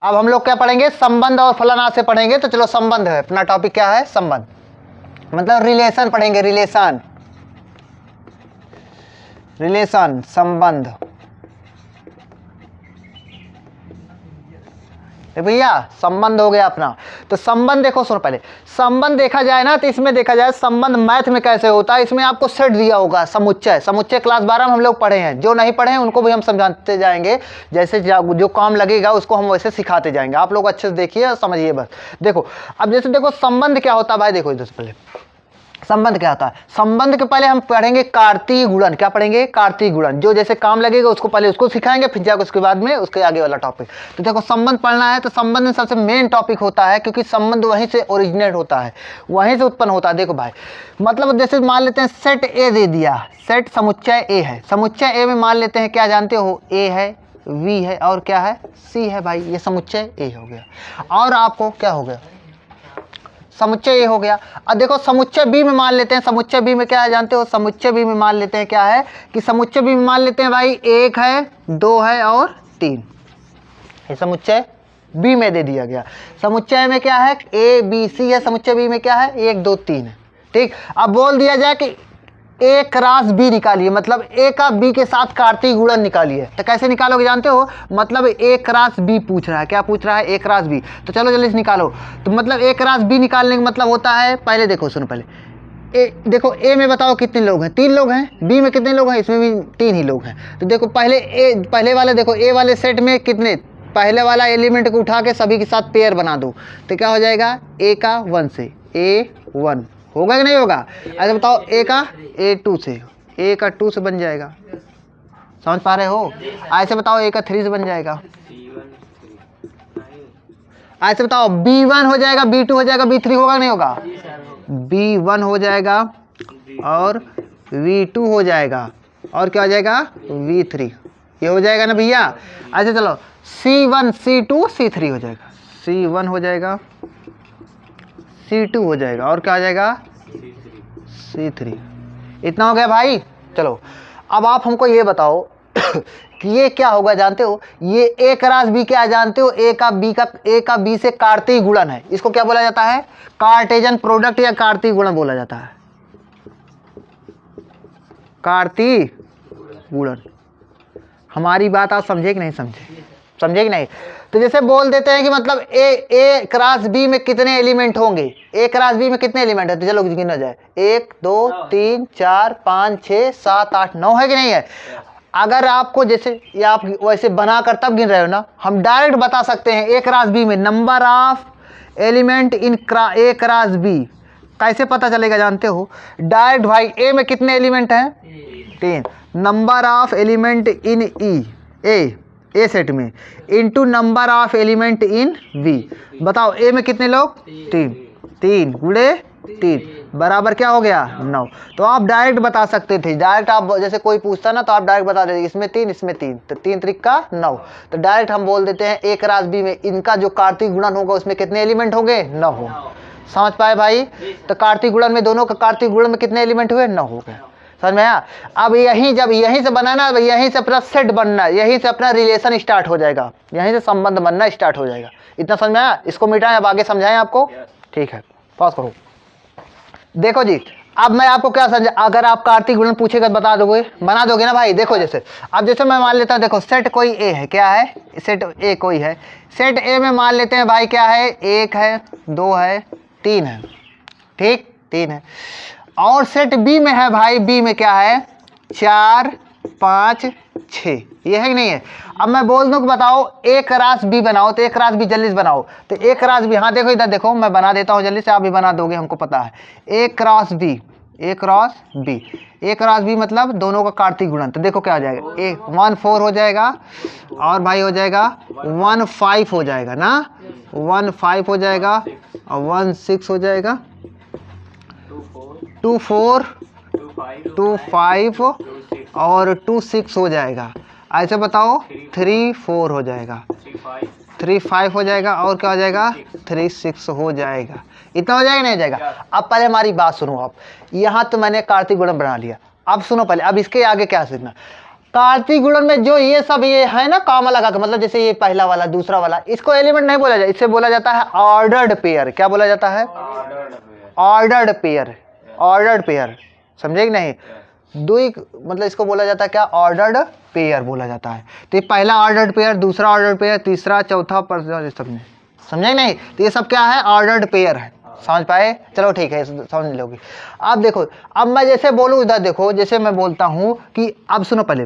अब हम लोग क्या पढ़ेंगे, संबंध और फलाना से पढ़ेंगे। तो चलो संबंध है अपना टॉपिक, क्या है संबंध, मतलब रिलेशन पढ़ेंगे, रिलेशन, रिलेशन संबंध। भैया संबंध हो गया अपना। तो संबंध देखो, सुनो पहले संबंध देखा जाए ना, तो इसमें देखा जाए संबंध मैथ में कैसे होता है। इसमें आपको सेट दिया होगा, समुच्चय, समुच्चय क्लास 12 में हम लोग पढ़े हैं। जो नहीं पढ़े हैं उनको भी हम समझाते जाएंगे, जैसे जो काम लगेगा उसको हम वैसे सिखाते जाएंगे। आप लोग अच्छे से देखिए और समझिए बस। देखो अब जैसे देखो संबंध क्या होता है भाई, देखो इधर पहले संबंध क्या होता है। संबंध के पहले हम पढ़ेंगे कार्तीय गुणन। क्या पढ़ेंगे, कार्तीय गुणन। जो जैसे काम लगेगा उसको पहले उसको सिखाएंगे, फिर जाकर उसके बाद में उसके आगे वाला टॉपिक। तो देखो संबंध पढ़ना है तो संबंध में सबसे मेन टॉपिक होता है, क्योंकि संबंध वहीं से ओरिजिनेट होता है, वहीं से उत्पन्न होता है। देखो भाई मतलब जैसे मान लेते हैं सेट ए दे दिया, सेट समुच्चय ए है, समुच्चय ए में मान लेते हैं क्या जानते हो, ए है, वी है और क्या है, सी है। भाई ये समुच्चय ए हो गया। और आपको क्या हो गया, समुच्चय ए हो गया। अब देखो समुच्चय बी में मान लेते हैं, समुच्चय बी में क्या है जानते हो, समुच्चय बी में मान लेते हैं क्या है कि समुच्चय बी में मान लेते हैं भाई 1 है, 2 है और 3। ये समुच्चय बी में दे दिया गया। समुच्चय में क्या है, ए बी सी है, समुच्चय बी में क्या है 1 2 3 है। ठीक, अब बोल दिया जाए कि ए क्रॉस बी निकालिए, मतलब ए का बी के साथ कार्तीय गुणन निकालिए। तो कैसे निकालोगे जानते हो, मतलब ए क्रॉस बी पूछ रहा है, क्या पूछ रहा है, ए क्रॉस बी। तो चलो जल्दी से निकालो। तो मतलब ए क्रॉस बी निकालने का मतलब होता है, पहले देखो सुनो पहले ए, देखो ए में बताओ कितने लोग हैं, 3 लोग हैं। बी में कितने लोग हैं, इसमें भी 3 ही लोग हैं। तो देखो पहले ए, पहले वाले देखो ए वाले सेट में कितने, पहले वाला एलिमेंट को उठा के सभी के साथ पेयर बना दो। तो क्या हो जाएगा, ए का 1 से A1 होगा कि नहीं होगा। ऐसे बताओ ए का A2 से, ए का 2 से बन जाएगा, समझ पा रहे हो। ऐसे बताओ ए का 3 से बन जाएगा। ऐसे बताओ B1 हो जाएगा, B2 हो जाएगा, B3 होगा कि नहीं होगा, B1 हो जाएगा और V2 हो जाएगा और क्या हो जाएगा V3, ये हो जाएगा ना भैया। ऐसे चलो C1 C2 C3 हो जाएगा, C1 हो जाएगा, C2 हो जाएगा और क्या आ जाएगा C3। इतना हो गया भाई। चलो अब आप हमको ये बताओ कि ये क्या होगा जानते हो, ये ए क्रॉस बी क्या जानते हो, ए का बी से कार्तीय गुणन है। इसको क्या बोला जाता है, कार्टेजन प्रोडक्ट या कार्तीय गुणन बोला जाता है, कार्तीय गुणन। हमारी बात आप समझे कि नहीं समझे, समझे कि नहीं। तो जैसे बोल देते हैं कि मतलब ए क्रॉस बी में कितने एलिमेंट होंगे, ए क्रॉस बी में कितने एलिमेंट है, तो चलो गिना जाए 1 2 3 4 5 6 7 8 9 है कि नहीं है। अगर आपको जैसे ये आप वैसे बनाकर तब गिन रहे हो ना, हम डायरेक्ट बता सकते हैं ए क्रॉस बी में number of element in A cross B कैसे पता चलेगा जानते हो, डायरेक्ट भाई ए में कितने एलिमेंट हैं 3, number of element in E A set में into number of element in B. बताओ ए में कितने लोग 3 गुणे 3 बराबर क्या हो गया 9। तो आप डायरेक्ट बता सकते थे, डायरेक्ट आप जैसे कोई पूछता ना तो आप डायरेक्ट बता देते इसमें 3 इसमें 3, तो 3 त्रिक का 9। तो डायरेक्ट हम बोल देते हैं ए क्रॉस बी में इनका जो कार्तीय गुणन होगा उसमें कितने एलिमेंट होंगे 9 हो। समझ पाए भाई। तो कार्तीय गुणन में दोनों का कार्तीय गुणन में कितने एलिमेंट हुए 9 हो गए। समझ में आया। अब यहीं से बनाना, यहीं से अपना सेट बनना, यहीं से अपना रिलेशन स्टार्ट हो जाएगा, यहीं से संबंध बनना स्टार्ट हो जाएगा। इतना समझ में आया। इसको मिटाएं, अब आगे समझाएं आपको। ठीक है पॉज करो। देखो जी अब मैं आपको क्या समझा, अगर आप कार्तीय गुणन पूछेगा बता दोगे, बना दोगे ना भाई। देखो जैसे अब जैसे मैं मान लेता हूँ, देखो सेट कोई ए है, क्या है सेट ए कोई है, सेट ए में मान लेते हैं भाई क्या है 1 है 2 है 3 है, ठीक 3 है। और सेट बी में है भाई, बी में क्या है 4 5 6, ये है कि नहीं है। अब मैं बोल दूं कि बताओ ए क्रॉस बी बनाओ, तो ए क्रॉस बी जल्दी से बनाओ। तो ए क्रॉस बी, हाँ देखो इधर देखो मैं बना देता हूँ जल्दी से, आप भी बना दोगे हमको पता है। A cross B, A cross B, A cross B मतलब दोनों का कार्तीय गुणन। तो देखो क्या हो जाएगा, ए 1 4 हो जाएगा और भाई हो जाएगा 1 5 हो जाएगा ना, 1 5 हो जाएगा और 1 6 हो जाएगा, 2 4 2 5 और 2 6 हो जाएगा। ऐसे बताओ 3 4 हो जाएगा, 3 5 हो जाएगा और क्या हो जाएगा 3 6 हो जाएगा। इतना हो जाएगा नहीं हो जाएगा। अब पहले हमारी बात सुनो। आप यहाँ तो मैंने कार्तीय गुणन बना लिया, अब सुनो पहले, अब इसके आगे क्या सीखना। कार्तीय गुणन में जो ये सब ये है ना कॉमा लगा के, मतलब जैसे ये पहला वाला दूसरा वाला, इसको एलिमेंट नहीं बोला जाए, इससे बोला जाता है ऑर्डर्ड पेयर। क्या बोला जाता है? Ordered pair. ऑर्डर्ड पेयर, समझे कि नहीं? दुई मतलब इसको बोला जाता है क्या? ऑर्डर्ड पेयर बोला जाता है। तो ये पहला ऑर्डर्ड पेयर, दूसरा ऑर्डर्ड पेयर, तीसरा चौथा सब में, समझे नहीं? तो ये सब क्या है? ऑर्डर्ड पेयर है। समझ पाए? चलो ठीक है, समझ लोगे। अब देखो, अब मैं जैसे बोलूँ इधर देखो, जैसे मैं बोलता हूँ कि अब सुनो पहले,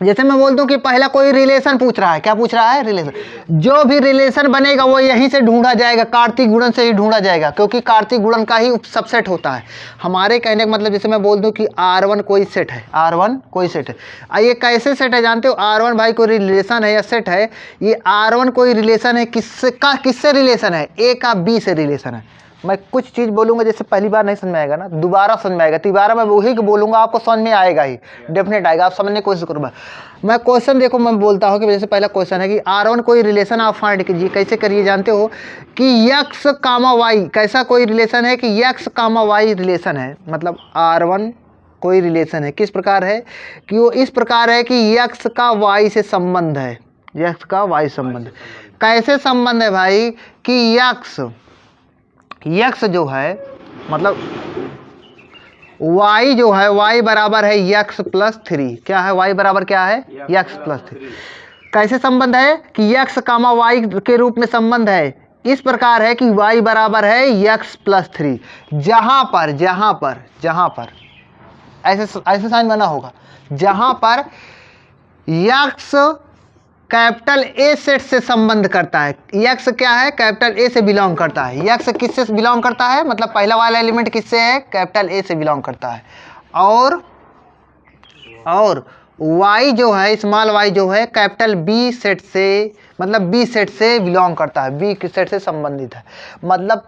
जैसे मैं बोल दूं कि पहला कोई रिलेशन पूछ रहा है। क्या पूछ रहा है? रिलेशन। जो भी रिलेशन बनेगा वो यहीं से ढूंढा जाएगा, कार्तीय गुणन से ही ढूंढा जाएगा, क्योंकि कार्तीय गुणन का ही सबसेट होता है। हमारे कहने का मतलब, जैसे मैं बोल दूं कि R1 कोई सेट है, R1 कोई सेट है। ये कैसे सेट है जानते हो? R1 भाई कोई रिलेशन है या सेट है? ये R1 कोई रिलेशन है, किससे रिलेशन है? A का B से रिलेशन है। मैं कुछ चीज़ बोलूँगा जैसे पहली बार नहीं समझ में आएगा ना, दोबारा समझ में आएगा, दोबारा मैं वही बोलूँगा, आपको समझ में आएगा ही, डेफिनेट आएगा, आप समझने की कोशिश करूँगा। मैं क्वेश्चन देखो, मैं बोलता हूँ कि जैसे पहला क्वेश्चन है कि R1 कोई रिलेशन आप फाइंड कीजिए। कैसे करिए जानते हो? कि X, Y कैसा कोई रिलेशन है कि X, Y रिलेशन है, मतलब R1 कोई रिलेशन है। किस प्रकार है? कि वो इस प्रकार है कि X का Y से संबंध है, X का Y संबंध। कैसे संबंध है भाई? कि X जो है, मतलब Y जो है, Y बराबर है X प्लस 3। क्या है? Y बराबर क्या है? X plus 3। कैसे संबंध है? कि X, Y के रूप में संबंध है। इस प्रकार है कि Y बराबर है X प्लस 3। जहां पर ऐसे साइन बना होगा, जहां पर X कैपिटल A सेट से संबंध करता है। X क्या है? कैपिटल A से बिलोंग करता है। X किससे बिलोंग करता है? मतलब पहला वाला एलिमेंट किससे है? कैपिटल A से बिलोंग करता है। और Y जो है, स्मॉल y जो है, कैपिटल B सेट से, मतलब B सेट से बिलोंग करता है, B सेट से संबंधित है। मतलब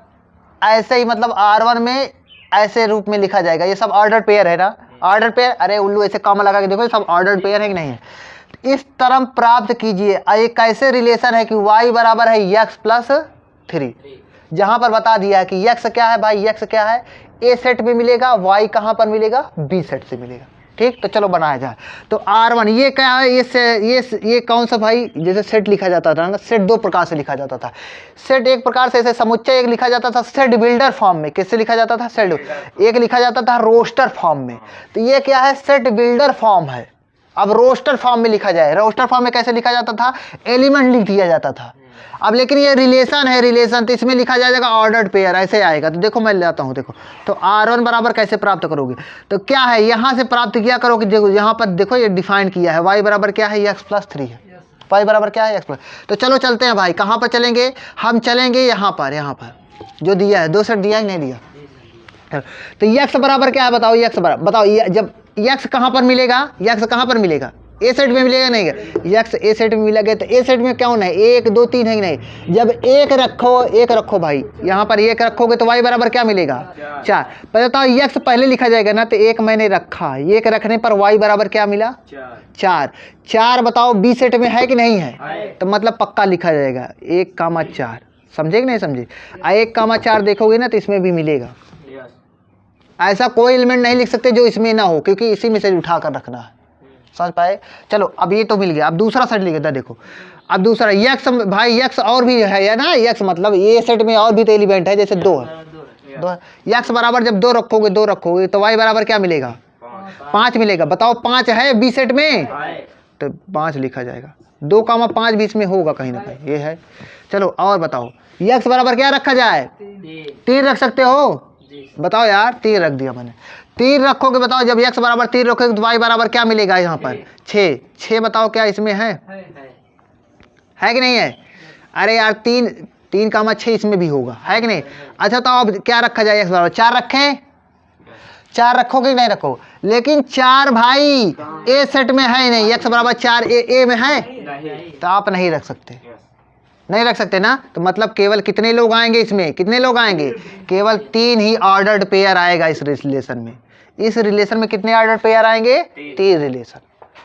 ऐसे ही, मतलब R1 में ऐसे रूप में लिखा जाएगा। ये सब ऑर्डर पेयर है ना, ऑर्डर पेयर। अरे उल्लू, ऐसे कॉमा लगा के देखो, ये सब ऑर्डर पेयर है कि नहीं है? इस तरह प्राप्त कीजिए। एक कैसे रिलेशन है कि y बराबर है x प्लस 3, जहां पर बता दिया है कि x क्या है भाई? x क्या है? A सेट में मिलेगा, y कहां पर मिलेगा? B सेट से मिलेगा। ठीक, तो चलो बनाया जाए। तो R1 ये क्या है? ये कौन सा भाई? जैसे सेट लिखा जाता था ना, सेट दो प्रकार से लिखा जाता था। सेट एक प्रकार से ऐसे समुच्चय एक लिखा जाता था सेट बिल्डर फॉर्म में। किससे लिखा जाता था? सेट। एक लिखा जाता था रोस्टर फॉर्म में। तो ये क्या है? सेट बिल्डर फॉर्म है। अब रोस्टर फॉर्म में लिखा जाए। रोस्टर फॉर्म में कैसे लिखा जाता था? एलिमेंट लिख दिया जाता था। अब लेकिन ये रिलेशन है, रिलेशन, तो इसमें लिखा जाएगा ऑर्डर्ड पेयर, ऐसे आएगा। तो देखो मैं लाता हूँ, देखो तो R1 बराबर कैसे प्राप्त करोगे? तो क्या है, यहाँ से प्राप्त किया करोगे। देखो यहाँ पर देखो, ये डिफाइन किया है, y बराबर क्या है? x प्लस 3 है। y बराबर क्या है? x plus. तो चलो चलते हैं भाई, कहाँ पर चलेंगे? हम चलेंगे यहाँ पर जो दिया है, दो सेट दिया है नहीं दिया। तो x बराबर क्या है बताओ? x बराबर बताओ, जब x कहाँ पर मिलेगा? x कहाँ पर मिलेगा? ए सेट में मिलेगा नहीं? x ए सेट में मिलेगा। तो ए सेट में कौन है? 1 2 3 है कि नहीं? जब एक रखो भाई, यहाँ पर 1 रखोगे तो y बराबर क्या मिलेगा? 4। पर बताओ x पहले लिखा जाएगा ना, तो 1 मैंने रखा, 1 रखने पर y बराबर क्या मिला? 4। बताओ b सेट में है कि नहीं है? तो मतलब पक्का लिखा जाएगा 1,4। समझे कि नहीं समझे? 1,4 देखोगे ना तो इसमें भी मिलेगा। ऐसा कोई एलिमेंट नहीं लिख सकते जो इसमें ना हो, क्योंकि इसी में से उठा कर रखना है। समझ पाए? चलो अब ये तो मिल गया। अब दूसरा सेट लिखेगा, देखो अब दूसरा x भाई, x और भी है ना, x मतलब ये सेट में और भी तो एलिमेंट है, जैसे 2 है। x बराबर जब 2 रखोगे तो y बराबर क्या मिलेगा? 5 मिलेगा। बताओ 5 है b सेट में? तो 5 लिखा जाएगा। 2,5 बीच में होगा कहीं ना कहीं, ये है। चलो और बताओ, x बराबर क्या रखा जाए? 3 रख सकते हो? बताओ यार, 3 रख दिया मैंने। 3 रखोगे, बताओ जब x बराबर 3 रखोगे तो y बराबर क्या मिलेगा? यहाँ पर 6। बताओ क्या इसमें है कि नहीं है? अरे यार 3,6 इसमें भी होगा, है कि नहीं? अच्छा तो अब क्या रखा जाए? x बराबर 4 रखें? 4 रखोगे नहीं रखो? लेकिन 4 भाई ए सेट में है नहीं, x बराबर 4 ए में है, तो आप नहीं रख सकते ना। तो मतलब केवल कितने लोग आएंगे इसमें? कितने लोग आएंगे? केवल 3 ही ऑर्डर्ड पेयर आएगा इस रिलेशन में। इस रिलेशन में कितने ऑर्डर्ड पेयर आएंगे? 3 रिलेशन।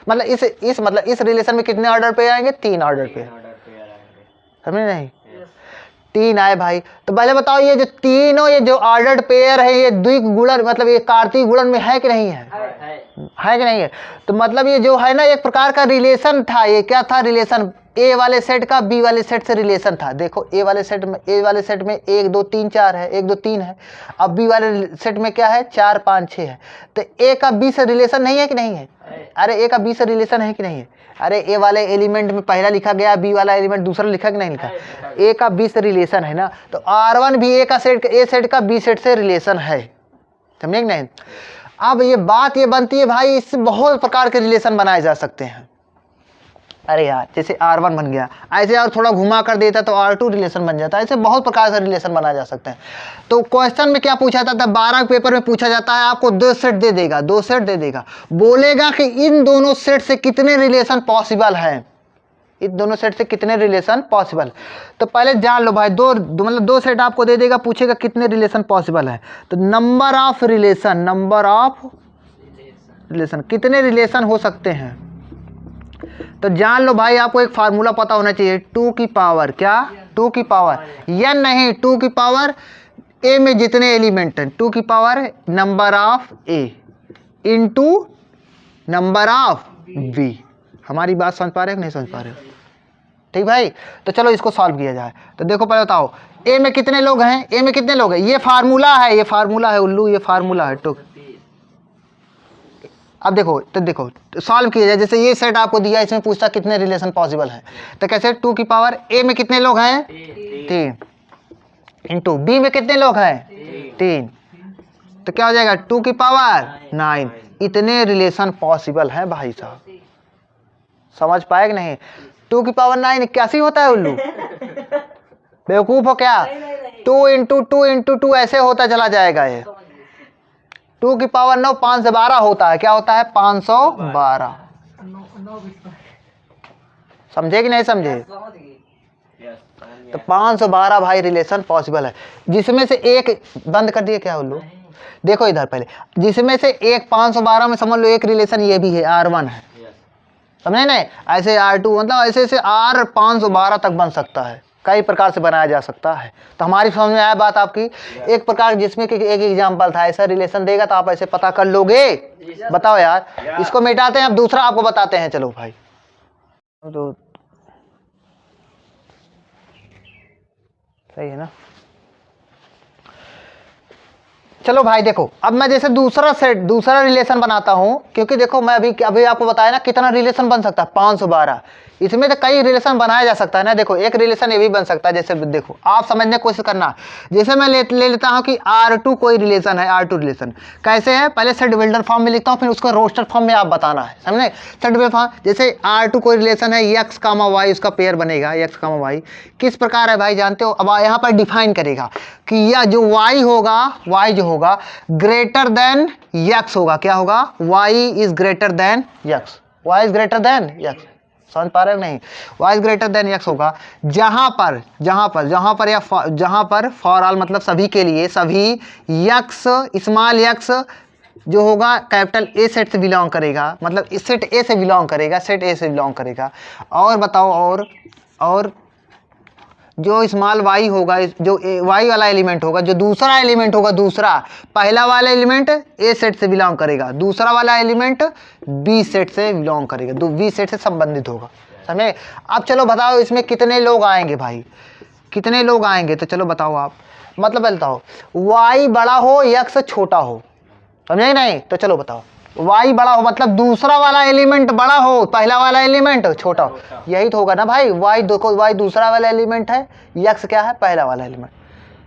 मतलब इस रिलेशन में कितने ऑर्डर पेयर आएंगे? 3 ऑर्डर पेयर। समझे नहीं? 3 आए भाई। तो पहले बताओ, ये जो ऑर्डर्ड पेयर है, ये द्विगुणन मतलब ये कार्तीय गुणन में है कि नहीं है? है कि नहीं है? तो मतलब ये जो है ना एक प्रकार का रिलेशन था, ये क्या था रिलेशन, ए वाले सेट का बी वाले सेट से रिलेशन था। देखो ए वाले सेट में 1 2 3 4 है, 1 2 3 है। अब बी वाले सेट में क्या है 4 5 6 है। तो ए का बी से रिलेशन नहीं है कि नहीं है? अरे ए का बी से रिलेशन है कि नहीं है? अरे ए वाले एलिमेंट में पहला लिखा गया, बी वाला एलिमेंट दूसरा लिखा कि नहीं लिखा? ए का बी से रिलेशन है ना, तो R1 भी ए सेट का बी सेट से रिलेशन है, समझे कि नहीं? अब ये बात ये बनती है भाई, इससे बहुत प्रकार के रिलेशन बनाए जा सकते हैं। अरे यार जैसे R1 बन गया, ऐसे और थोड़ा घुमा कर देता तो R2 रिलेशन बन जाता है। ऐसे बहुत प्रकार से रिलेशन बनाया जा सकते हैं। तो क्वेश्चन में क्या पूछा जाता है, 12 पेपर में पूछा जाता है, आपको 2 सेट दे देगा, 2 सेट दे देगा, बोलेगा कि इन दोनों सेट से कितने रिलेशन पॉसिबल हैं, इन दोनों सेट से कितने रिलेशन पॉसिबल। तो पहले जान लो भाई, मतलब 2 सेट आपको दे देगा, पूछेगा कितने रिलेशन पॉसिबल है। तो नंबर ऑफ रिलेशन कितने रिलेशन हो सकते हैं। तो जान लो भाई, आपको एक फार्मूला पता होना चाहिए, 2 की पावर क्या, 2 की पावर n नहीं, 2 की पावर a में जितने एलिमेंट हैं, 2 की power number of a into number of b। हमारी बात समझ पा रहे हो कि नहीं समझ पा रहे हो? ठीक भाई, तो चलो इसको सॉल्व किया जाए। तो देखो पहले बताओ a में कितने लोग हैं, a में कितने लोग हैं, ये फार्मूला है उल्लू, ये फार्मूला है। तो अब देखो सॉल्व किया जाए। जैसे ये सेट आपको दिया, इसमें पूछता कितने रिलेशन पॉसिबल है, तो कैसे 2 की पावर a में कितने लोग हैं 3 इंटू b में कितने लोग हैं 3, तो क्या हो जाएगा 2 की पावर 9। इतने रिलेशन पॉसिबल हैं भाई साहब, समझ पाए कि नहीं? 2 की पावर 9 81 होता है उल्लू, बेवकूफ हो क्या? 2 इंटू 2 इंटू 2 ऐसे होता चला जाएगा। ये 2 की पावर 9 512 होता है। क्या होता है 512। समझे कि नहीं समझे? तो 512 भाई रिलेशन पॉसिबल है, जिसमें से एक बंद कर दिए क्या उल्लू। देखो इधर पहले, जिसमें से एक 512 में समझ लो एक रिलेशन ये भी है, R1 है, समझे नहीं? ऐसे R2 मतलब ऐसे R 512 तक बन सकता है, कई प्रकार से बनाया जा सकता है। तो हमारी समझ में आया बात आपकी। एक प्रकार जिसमें कि एक एग्जांपल था, ऐसा रिलेशन देगा तो आप ऐसे पता कर लोगे। बताओ यार, इसको मिटाते हैं, अब दूसरा आपको बताते हैं। चलो भाई, तो सही है ना? चलो भाई देखो, अब मैं जैसे दूसरा रिलेशन बनाता हूं, क्योंकि देखो मैं अभी आपको बताया ना कितना रिलेशन बन सकता है 512। इसमें तो कई रिलेशन बनाया जा सकता है ना। देखो एक रिलेशन ये भी बन सकता है, जैसे देखो आप समझने की कोशिश करना। जैसे मैं ले लेता हूं कि R2 कोई रिलेशन है, R2 रिलेशन कैसे है, पहले सेट बिल्डर फॉर्म में लिखता हूं, फिर उसको रोस्टर फॉर्म में आप बताना है, समझे? सेट बिल्डर फॉर्म, जैसे R2 कोई रिलेशन है, x, y उसका पेयर बनेगा, x, y किस प्रकार है भाई जानते हो? अब यहाँ पर डिफाइन करेगा कि यह जो y होगा, y जो होगा ग्रेटर देन x होगा। क्या होगा? y is greater than x, y is greater than x। समझ पा रहे हो नहीं? y is greater than x होगा जहां पर फॉर ऑल मतलब सभी के लिए, सभी x स्मॉल x जो होगा कैपिटल A सेट से बिलोंग करेगा, मतलब इस सेट A से बिलोंग करेगा, सेट A से बिलोंग करेगा। और बताओ, और जो स्मॉल y होगा, जो y वाला एलिमेंट होगा, जो दूसरा एलिमेंट होगा, दूसरा पहला वाला एलिमेंट A सेट से बिलोंग करेगा, दूसरा वाला एलिमेंट B सेट से बिलोंग करेगा, B सेट से संबंधित होगा, समझे? अब चलो बताओ इसमें कितने लोग आएंगे भाई, कितने लोग आएंगे? तो चलो बताओ आप, मतलब बताओ y बड़ा हो x छोटा हो, समझे नहीं? तो चलो बताओ y बड़ा हो मतलब दूसरा वाला एलिमेंट बड़ा हो, पहला वाला एलिमेंट छोटा हो, यही तो होगा ना भाई। y दूसरा वाला एलिमेंट है, x क्या है? पहला वाला एलिमेंट,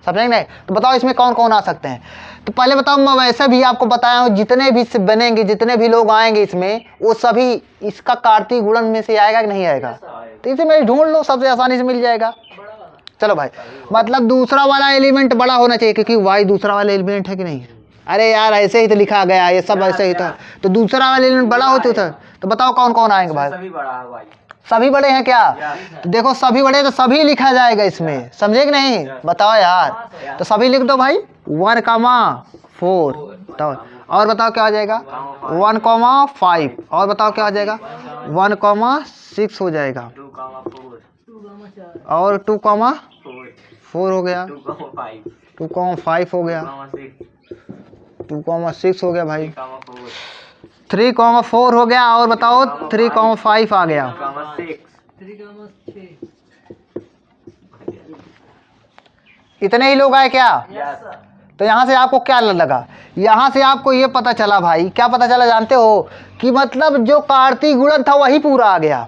समझे नहीं? तो बताओ इसमें कौन कौन आ सकते हैं? तो पहले बताओ, मैं वैसे भी आपको बताया हूँ, जितने भी बनेंगे, जितने भी लोग आएंगे इसमें, वो सभी इसका कार्तीय गुणन में से आएगा कि नहीं आएगा? तो इसे मैं ढूंढ लो, सबसे आसानी से मिल जाएगा। चलो भाई, मतलब दूसरा वाला एलिमेंट बड़ा होना चाहिए, क्योंकि y दूसरा वाला एलिमेंट है कि नहीं? अरे यार ऐसे ही तो लिखा गया, ये सब ऐसे ही था, तो दूसरा वाला एलिमेंट बड़ा होता था। तो बताओ कौन कौन आएंगे भाई? सभी बड़ा है भाई, सभी बड़े हैं क्या? तो देखो सभी बड़े तो सभी लिखा जाएगा इसमें, समझे कि नहीं? बताओ यार, तो सभी लिख दो भाई, 1,4। तो और बताओ क्या आ जाएगा? 1,5। और बताओ क्या आ जाएगा? 1,6 हो जाएगा, और 2,4 हो गया, 2,5 हो गया, 2,6 हो गया भाई, 3,4 हो गया, और बताओ 3,5 आ गया। 3,6 इतने ही लोग आए क्या? तो यहाँ से आपको क्या लगा? यहाँ से आपको ये पता चला भाई, क्या पता चला जानते हो? कि मतलब जो कार्तीय गुणन था वही पूरा आ गया।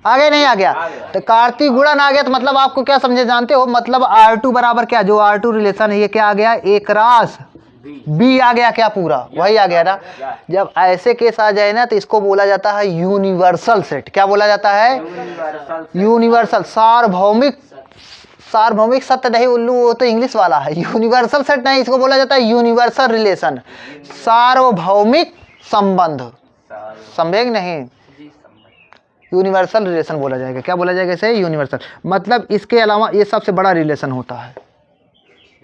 आ गया नहीं आ गया? तो कार्तीय गुणन आ गया तो मतलब आपको क्या समझे जानते हो? मतलब R2 बराबर क्या, जो R2 रिलेशन है ये क्या आ गया? A क्रॉस B आ गया क्या? पूरा वही आ गया ना। जब ऐसे केस आ जाए ना तो इसको बोला जाता है यूनिवर्सल सेट। क्या बोला जाता है? यूनिवर्सल। सार्वभौमिक, सार्वभौमिक सत्य नहीं उल्लू, वो तो इंग्लिश वाला है। यूनिवर्सल सेट नहीं, इसको बोला जाता है यूनिवर्सल रिलेशन, सार्वभौमिक संबंध। समझे नहीं? यूनिवर्सल रिलेशन बोला जाएगा। क्या बोला जाएगा इसे? यूनिवर्सल। मतलब इसके अलावा ये सबसे बड़ा रिलेशन होता है।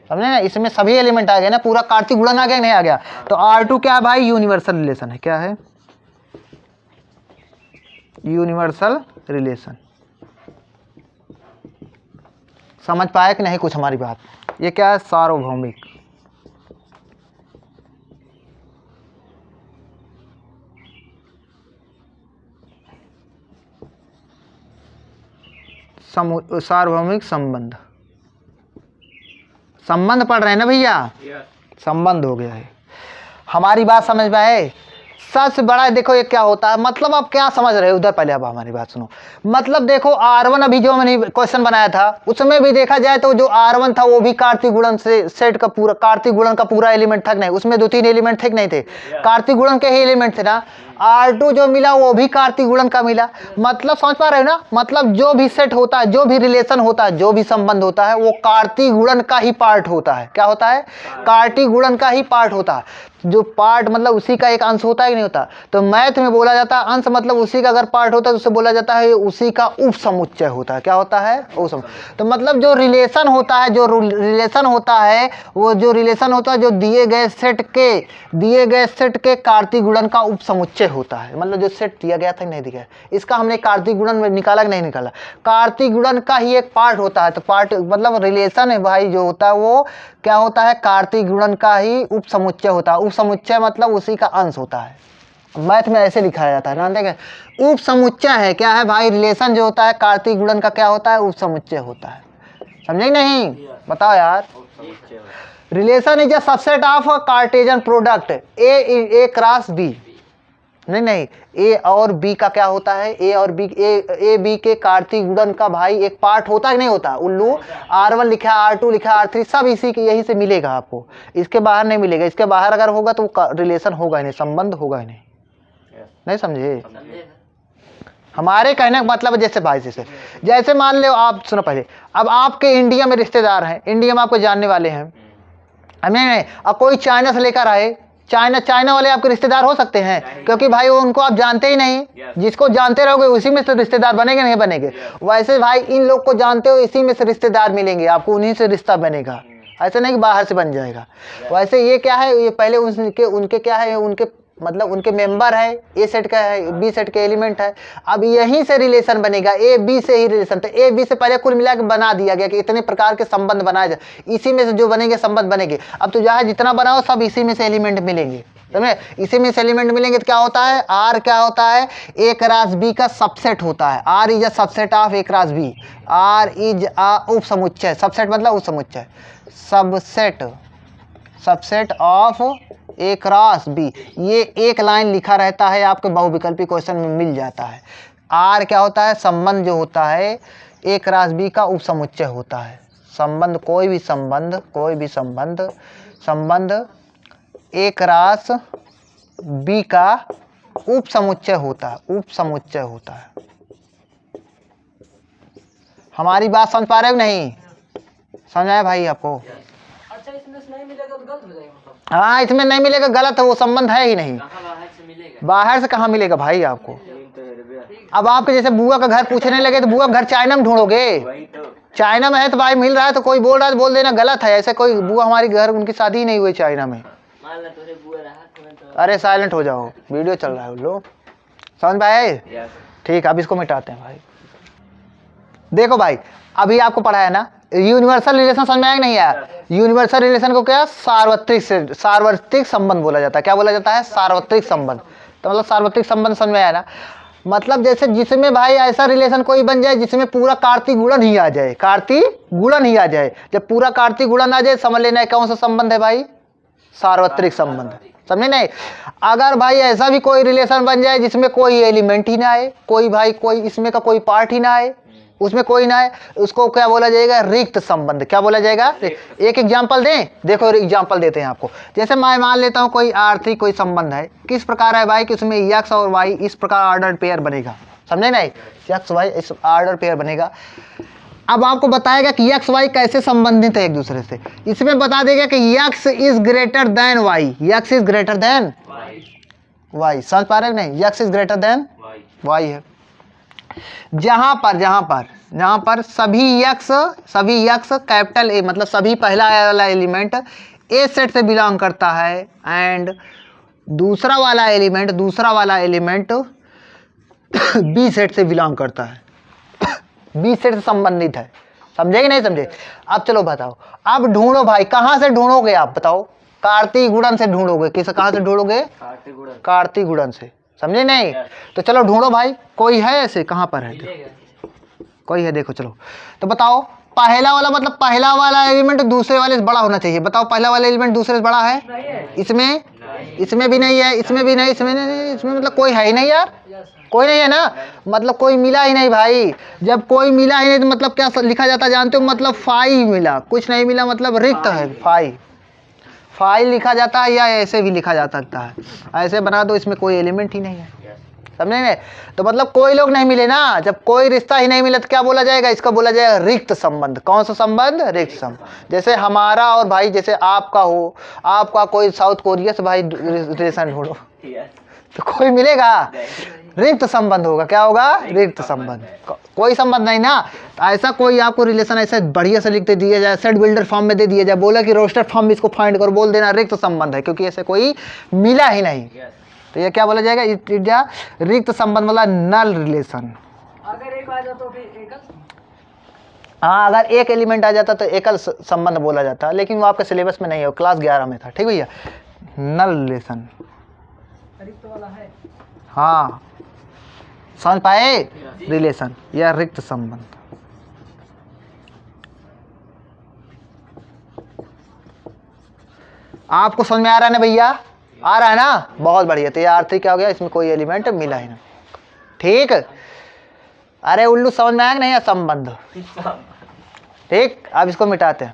समझे ना? इसमें सभी एलिमेंट आ गए ना, पूरा कार्तीय गुणन आ गया नहीं आ गया? तो R2 क्या है भाई? यूनिवर्सल रिलेशन है। क्या है? Universal relation. समझ पाए कि नहीं कुछ हमारी बात? ये क्या है? सार्वभौमिक। सार्वभौमिक संबंध। संबंध पढ़ रहे हैं ना भैया? संबंध हो गया है। हमारी बात समझ में आए? सबसे बड़ा देखो ये क्या होता है, मतलब आप क्या समझ रहे हो उधर, पहले अब हमारी बात सुनो। मतलब देखो R1 अभी जो मैंने क्वेश्चन बनाया था उसमें भी देखा जाए तो जो R1 था वो भी कार्तीय गुणन से सेट का पूरा, कार्तीय गुणन का पूरा एलिमेंट था नहीं, उसमें 2-3 एलिमेंट थे कि नहीं थे? कार्तीय गुणन के ही एलिमेंट थे ना। R2 जो मिला वो भी कार्तीय गुणन का मिला। मतलब समझ पा रहे हो ना? मतलब जो भी सेट होता है, जो भी रिलेशन होता है, जो भी संबंध होता है वो कार्तीय गुणन का ही पार्ट होता है। क्या होता है? कार्तीय गुणन का ही पार्ट होता है। जो पार्ट मतलब उसी का एक अंश होता है कि नहीं होता? तो मैथ में बोला जाता है अंश मतलब उसी का अगर पार्ट होता है तो उसे बोला जाता है उसी का उप समुच्चय होता है। क्या होता है? तो मतलब जो रिलेशन होता है, जो रिलेशन होता है, वो जो रिलेशन होता है जो दिए गए सेट के कार्तीय गुणन का उप समुच्चय होता है। मतलब जो सेट दिया गया था नहीं दिया, इसका हमने कार्तीय गुणन में निकाला कि नहीं निकाला? कार्तीय गुणन का ही एक पार्ट होता है। तो पार्ट मतलब रिलेशन है भाई जो होता है वो क्या होता है? कार्तीय गुणन का ही उप समुच्चय होता है। उप समुच्चय मतलब उसी का अंश होता है। मैथ में ऐसे लिखाया जाता है, जानते हैं? उप समुच्चय है क्या है भाई? रिलेशन जो होता है कार्तीय गुणन का क्या होता है? उप समुच्चय होता है। समझे नहीं? बताओ यार। Relation is a subset of Cartesian product A cross B. नहीं, ए और बी का क्या होता है? ए और बी, ए बी के कार्तीय गुणन का भाई एक पार्ट होता है कि नहीं होता? उल्लू। R1 लिखा है, R2 लिखा है, R3 सब इसी के यही से मिलेगा आपको, इसके बाहर नहीं मिलेगा। इसके बाहर अगर होगा तो रिलेशन होगा ही नहीं, संबंध होगा ही नहीं। नहीं समझे? हमारे कहने का मतलब जैसे भाई जैसे मान लो आप, सुनो पहले, अब आपके इंडिया में रिश्तेदार हैं, इंडिया में आपको जानने वाले हैं, नहीं, अब कोई चाइना से लेकर आए, चाइना वाले आपके रिश्तेदार हो सकते हैं क्योंकि भाई वो उनको आप जानते ही नहीं। जिसको जानते रहोगे उसी में से रिश्तेदार बनेंगे नहीं बनेंगे? वैसे भाई इन लोग को जानते हो, इसी में से रिश्तेदार मिलेंगे आपको, उन्हीं से रिश्ता बनेगा। ऐसे नहीं कि बाहर से बन जाएगा। वैसे ये क्या है? ये पहले उनके क्या है? उनके मतलब उनके मेंबर है, ए सेट का है, बी सेट के एलिमेंट है। अब यहीं से रिलेशन बनेगा, ए बी से ही रिलेशन। तो ए बी से पहले कुल मिला के बना दिया गया कि इतने प्रकार के संबंध बनाए जाए, इसी में से जो बनेंगे संबंध बनेंगे। अब तो जहाँ जितना बनाओ सब इसी में से एलिमेंट मिलेंगे, समझे? इसी में से एलिमेंट मिलेंगे तो क्या होता है? आर क्या होता है? ए क्रॉस बी का सबसेट होता है। R is a subset of A cross B. R is a उप समुच्चय। सबसेट मतलब उप समुच्चय, subset of A cross B. ये एक लाइन लिखा रहता है, आपके बहुविकल्पी क्वेश्चन में मिल जाता है। आर क्या होता है? संबंध जो होता है ए क्रॉस बी का उप समुच्चय होता है। संबंध, कोई भी संबंध ए क्रॉस बी का उप समुच्चय होता है। हमारी बात समझ पा रहे हो नहीं? समझ आया भाई आपको? अच्छा, इसमें से नहीं मिलेगा तो गलत हो जाएगा मतलब? हाँ, इसमें नहीं मिलेगा, गलत है, वो संबंध है ही नहीं। बाहर से कहाँ मिलेगा भाई आपको? अब आपके जैसे बुआ का घर पूछने लगे तो बुआ घर चाइना में ढूंढोगे? चाइना में है तो भाई मिल रहा है, तो कोई बोल रहा है तो बोल देना गलत है। ऐसे कोई बुआ, हमारी घर उनकी शादी ही नहीं हुई चाइना में। अरे साइलेंट हो जाओ, वीडियो चल रहा है। लो समझ भाई? ठीक, अब इसको मिटाते हैं भाई। देखो भाई, अभी आपको पढ़ाया ना यूनिवर्सल रिलेशन, समझ में आया नहीं आया? यूनिवर्सल रिलेशन को क्या? सार्वत्रिक संबंध बोला जाता है। क्या बोला जाता है? सार्वत्रिक संबंध। तो मतलब सार्वत्रिक संबंध समझ में आया ना। मतलब जैसे जिसमें भाई ऐसा रिलेशन कोई बन जाए जिसमें पूरा कार्तीय गुणन ही आ जाए, कार्तीय गुणन ही आ जाए। जब पूरा कार्तीय गुणन आ जाए समझ लेना है कौन सा संबंध है भाई, सार्वत्रिक संबंध। समझे नहीं। अगर भाई ऐसा भी कोई रिलेशन बन जाए जिसमें कोई एलिमेंट ही ना आए, कोई भाई कोई इसमें का कोई पार्ट ही ना आए, उसमें कोई ना है, उसको क्या बोला जाएगा, रिक्त संबंध। क्या बोला जाएगा। एक एग्जांपल दें, देखो एग्जांपल देते हैं आपको। जैसे मैं मान लेता हूं कोई आर्थिक कोई संबंध है, किस प्रकार है भाई कि उसमें x और y इस प्रकार ऑर्डर पेयर बनेगा। समझे नहीं, x y इस ऑर्डर पेयर बनेगा। अब आपको बताएगा कि x y कैसे संबंधित है एक दूसरे से। इसमें बता देगा कि x is greater than y, x is greater than y। समझ पा रहे हैं नहीं, x is greater than y है। जहां पर सभी x कैपिटल A मतलब सभी पहला वाला एलिमेंट A सेट से बिलोंग करता है एंड दूसरा वाला एलिमेंट B सेट से बिलोंग करता है, B सेट से संबंधित है। समझे कि नहीं समझे। अब चलो बताओ, अब ढूंढो भाई, कहां से ढूंढोगे आप बताओ। कार्तीय गुणन से ढूंढोगे। कहां से ढूंढोगे, कार्तीय गुणन से। समझे नहीं। तो चलो ढूंढो भाई, कोई है ऐसे, कहां पर है, कोई है देखो। चलो तो बताओ, पहला वाला मतलब पहला वाला एलिमेंट दूसरे वाले से बड़ा होना चाहिए। बताओ पहला वाला एलिमेंट दूसरे से बड़ा है, इसमें भी नहीं है, इसमें भी नहीं, इसमें मतलब कोई है ही नहीं यार, कोई नहीं है ना, मतलब कोई मिला ही नहीं भाई। जब कोई मिला ही नहीं तो मतलब क्या लिखा जाता जानते हो, मतलब फाई मिला, कुछ नहीं मिला मतलब रिक्त है, फाइल लिखा जाता है, या ऐसे भी लिखा जा सकता है, ऐसे बना दो, इसमें कोई एलिमेंट ही नहीं है। समझे नहीं। तो मतलब कोई लोग नहीं मिले ना, जब कोई रिश्ता ही नहीं मिला तो क्या बोला जाएगा, इसका बोला जाएगा रिक्त संबंध। कौन सा संबंध, रिक्त संबंध। जैसे हमारा और भाई, जैसे आपका हो, आपका कोई साउथ कोरिया से भाई रिलेशन ढूंढो तो कोई मिलेगा, रिक्त संबंध होगा। क्या होगा, रिक्त संबंध, कोई संबंध नहीं ना। ऐसा कोई आपको रिलेशन ऐसा बढ़िया से लिख दे दिया जाए, सेट बिल्डर फॉर्म में दे दिया जाए, बोला कि रोस्टर फॉर्म में इसको फाइंड करो, बोल देना रिक्त संबंध है, क्योंकि ऐसे कोई मिला ही नहीं। तो ये क्या बोला जाएगा, इट रिक्त संबंध वाला नल रिलेशन। अगर एक आ जाता तो फिर एकल। हाँ, अगर एक एलिमेंट आ जाता तो एकल संबंध बोला जाता, लेकिन वो आपके सिलेबस में नहीं है, क्लास 11 में था। ठीक भैया, नल रिलेशन रिक्त वाला है। हाँ, समझ पाए, रिलेशन या रिक्त संबंध। आपको समझ में आ रहा है ना भैया, आ रहा है ना, बहुत बढ़िया। तो ये अर्थ क्या हो गया, इसमें कोई एलिमेंट मिला ही ना। ठीक, अरे उल्लू समझ में आया नहीं, संबंध। ठीक, अब इसको मिटाते हैं।